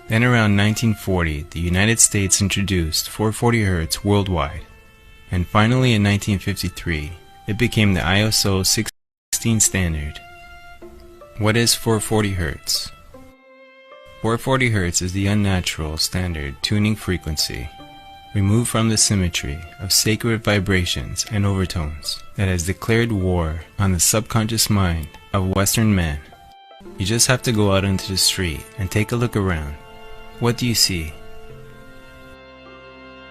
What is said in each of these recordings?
Then around 1940, the United States introduced 440 Hz worldwide, and finally in 1953, it became the ISO 16 standard. What is 440 Hz? 440 Hz is the unnatural standard tuning frequency, removed from the symmetry of sacred vibrations and overtones that has declared war on the subconscious mind of Western man. You just have to go out into the street and take a look around. What do you see?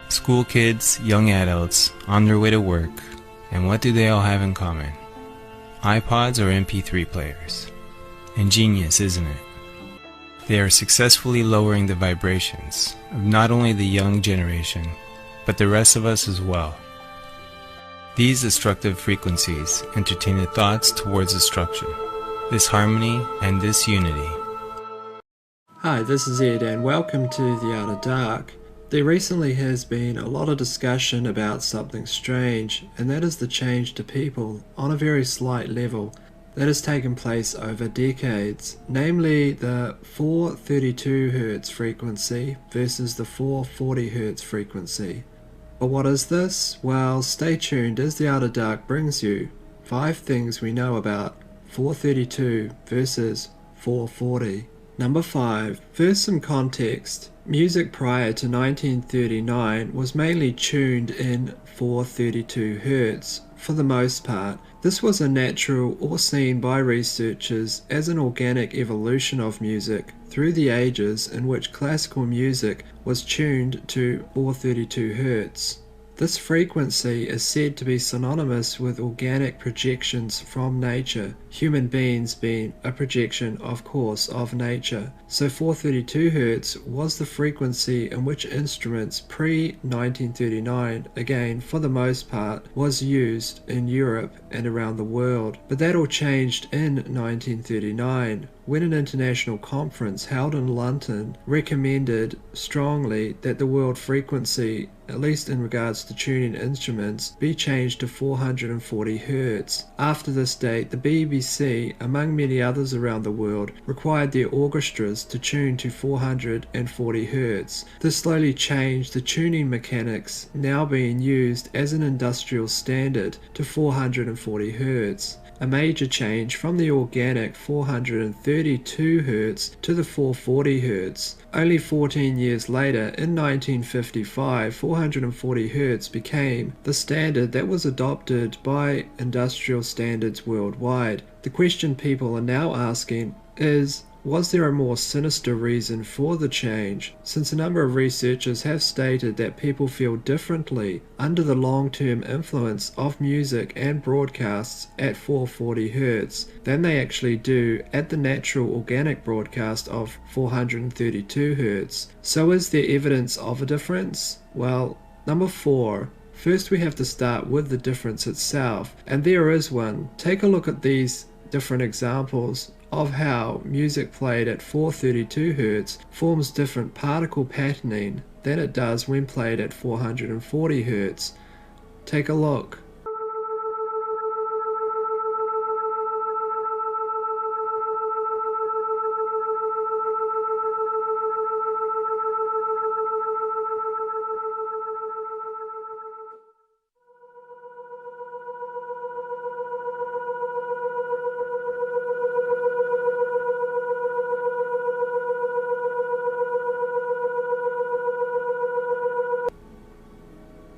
School kids, young adults, on their way to work, and what do they all have in common? iPods or MP3 players. Ingenious, isn't it? They are successfully lowering the vibrations of not only the young generation, but the rest of us as well. These destructive frequencies entertain the thoughts towards destruction, disharmony, and disunity. Hi, this is Ed and welcome to The Art of Dark. There recently has been a lot of discussion about something strange, and that is the change to people on a very slight level that has taken place over decades, namely the 432 Hz frequency versus the 440 Hz frequency. But what is this? Well, stay tuned as The Art of Dark brings you 5 things we know about 432 versus 440. Number 5. First, some context. Music prior to 1939 was mainly tuned in 432 Hz for the most part. This was a natural or seen by researchers as an organic evolution of music through the ages in which classical music was tuned to 432 Hz. This frequency is said to be synonymous with organic projections from nature, human beings being a projection, of course, of nature. So 432 Hz was the frequency in which instruments pre-1939, again for the most part, was used in Europe and around the world. But that all changed in 1939, when an international conference held in London recommended strongly that the world frequency, at least in regards to tuning instruments, be changed to 440 Hz. After this date, the BBC, among many others around the world, required their orchestras to tune to 440 Hz. This slowly changed the tuning mechanics now being used as an industrial standard to 440 Hz. A major change from the organic 432 Hz to the 440 Hz. Only 14 years later, in 1955, 440 Hz became the standard that was adopted by industrial standards worldwide. The question people are now asking is, was there a more sinister reason for the change? Since a number of researchers have stated that people feel differently under the long-term influence of music and broadcasts at 440 Hz than they actually do at the natural organic broadcast of 432 Hz. So is there evidence of a difference? Well, number 4. First we have to start with the difference itself, and there is one. Take a look at these different examples of how music played at 432 Hz forms different particle patterning than it does when played at 440 Hz. Take a look.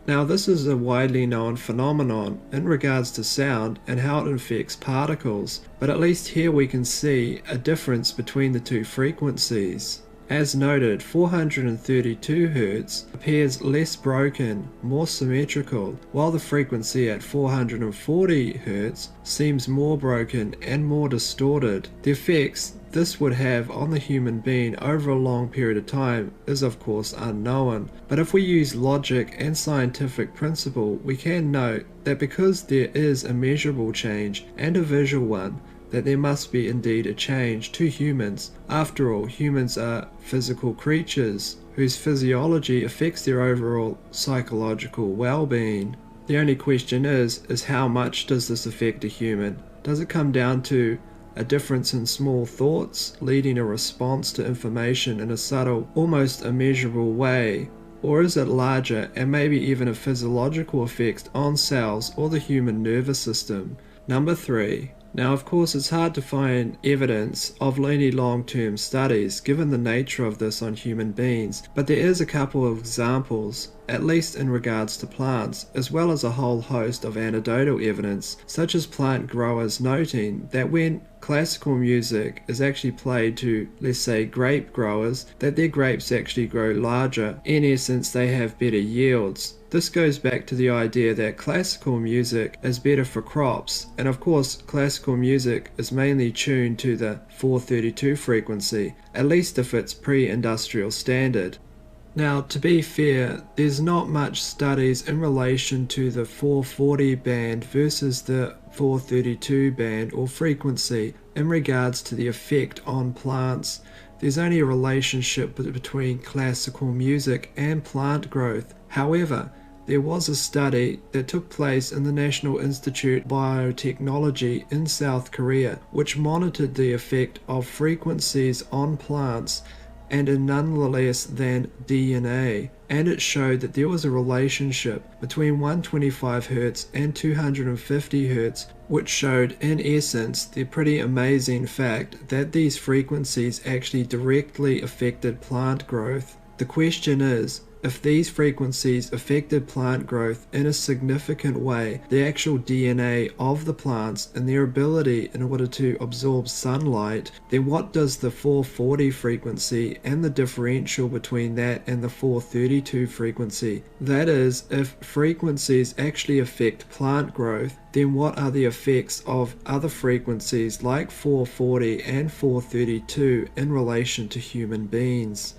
Now this is a widely known phenomenon in regards to sound and how it affects particles, but at least here we can see a difference between the two frequencies. As noted, 432 Hz appears less broken, more symmetrical, while the frequency at 440 Hz seems more broken and more distorted. The effects this would have on the human being over a long period of time is of course unknown, but if we use logic and scientific principle, we can note that because there is a measurable change and a visual one, that there must be indeed a change to humans. After all, humans are physical creatures whose physiology affects their overall psychological well-being. The only question is how much does this affect a human? Does it come down to a difference in small thoughts leading a response to information in a subtle, almost immeasurable way? Or is it larger and maybe even a physiological effect on cells or the human nervous system? Number 3. Now, of course, it's hard to find evidence of any long-term studies given the nature of this on human beings, but there is a couple of examples, at least in regards to plants, as well as a whole host of anecdotal evidence, such as plant growers noting that when classical music is actually played to, let's say, grape growers, that their grapes actually grow larger. In essence, they have better yields. This goes back to the idea that classical music is better for crops, and of course classical music is mainly tuned to the 432 frequency, at least if it's pre-industrial standard. Now, to be fair, there's not much studies in relation to the 440 band versus the 432 band or frequency in regards to the effect on plants. There's only a relationship between classical music and plant growth. However, there was a study that took place in the National Institute of Biotechnology in South Korea, which monitored the effect of frequencies on plants and in none less than DNA, and it showed that there was a relationship between 125 Hz and 250 Hz, which showed in essence the pretty amazing fact that these frequencies actually directly affected plant growth. The question is, if these frequencies affected plant growth in a significant way, the actual DNA of the plants and their ability in order to absorb sunlight, then what does the 440 frequency and the differential between that and the 432 frequency? That is, if frequencies actually affect plant growth, then what are the effects of other frequencies like 440 and 432 in relation to human beings?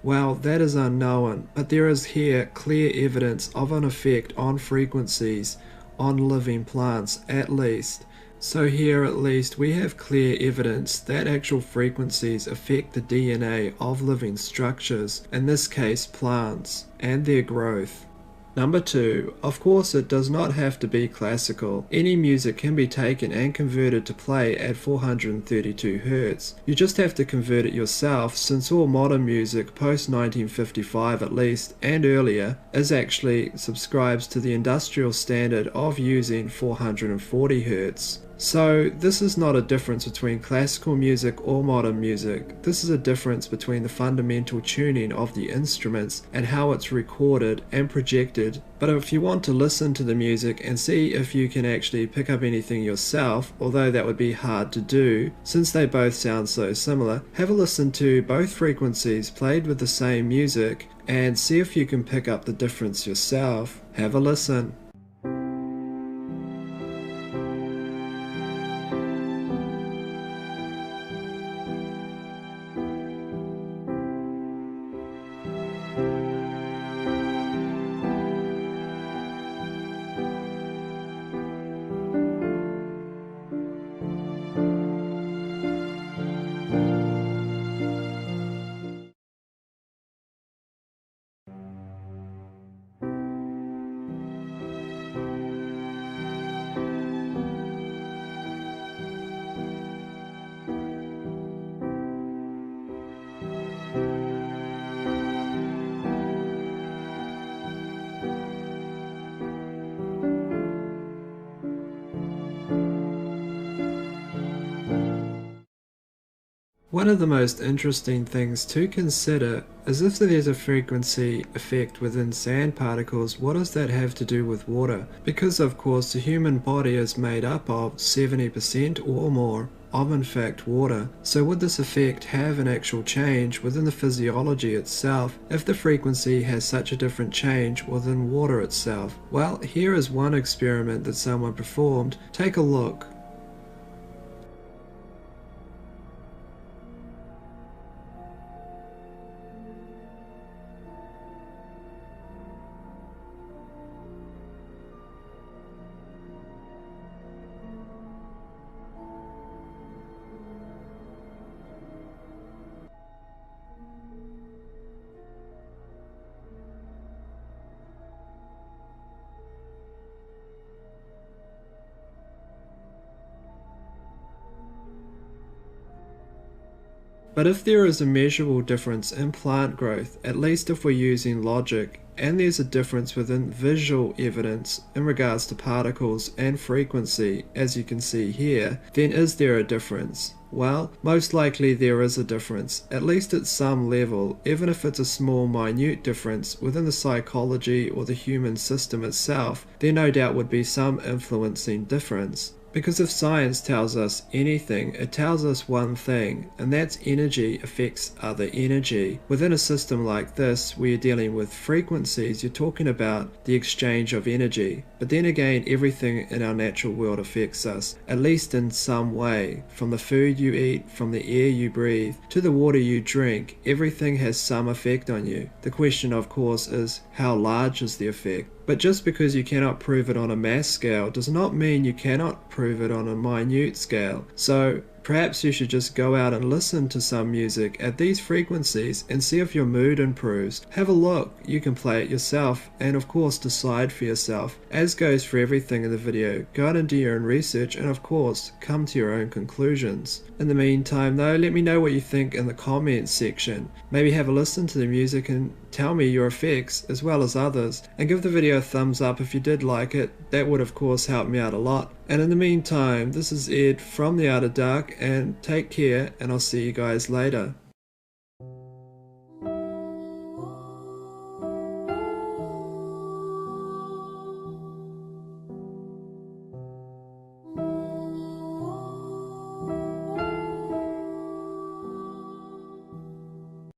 Well, that is unknown, but there is here clear evidence of an effect on frequencies on living plants at least. So here at least we have clear evidence that actual frequencies affect the DNA of living structures, in this case plants, and their growth. Number 2, of course it does not have to be classical. Any music can be taken and converted to play at 432 Hz. You just have to convert it yourself, since all modern music post 1955 at least, and earlier, is actually subscribes to the industrial standard of using 440 Hz. So this is not a difference between classical music or modern music. This is a difference between the fundamental tuning of the instruments and how it's recorded and projected. But if you want to listen to the music and see if you can actually pick up anything yourself, although that would be hard to do since they both sound so similar, have a listen to both frequencies played with the same music and see if you can pick up the difference yourself. Have a listen. One of the most interesting things to consider is if there's a frequency effect within sand particles, what does that have to do with water? Because of course the human body is made up of 70% or more of in fact water. So would this effect have an actual change within the physiology itself if the frequency has such a different change within water itself? Well, here is one experiment that someone performed. Take a look. But if there is a measurable difference in plant growth, at least if we're using logic, and there's a difference within visual evidence in regards to particles and frequency, as you can see here, then is there a difference? Well, most likely there is a difference, at least at some level, even if it's a small minute difference within the psychology or the human system itself, there no doubt would be some influencing difference. Because if science tells us anything, it tells us one thing, and that's energy affects other energy. Within a system like this, where you're dealing with frequencies, you're talking about the exchange of energy. But then again, everything in our natural world affects us, at least in some way. From the food you eat, from the air you breathe, to the water you drink, everything has some effect on you. The question, of course, is how large is the effect? But just because you cannot prove it on a mass scale does not mean you cannot prove it on a minute scale. So perhaps you should just go out and listen to some music at these frequencies and see if your mood improves. Have a look, you can play it yourself and of course decide for yourself. As goes for everything in the video, go out and do your own research and of course come to your own conclusions. In the meantime though, let me know what you think in the comments section. Maybe have a listen to the music and tell me your effects as well as others, and give the video a thumbs up if you did like it. That would of course help me out a lot. And in the meantime, this is Ed from the Outer Dark, and take care, and I'll see you guys later.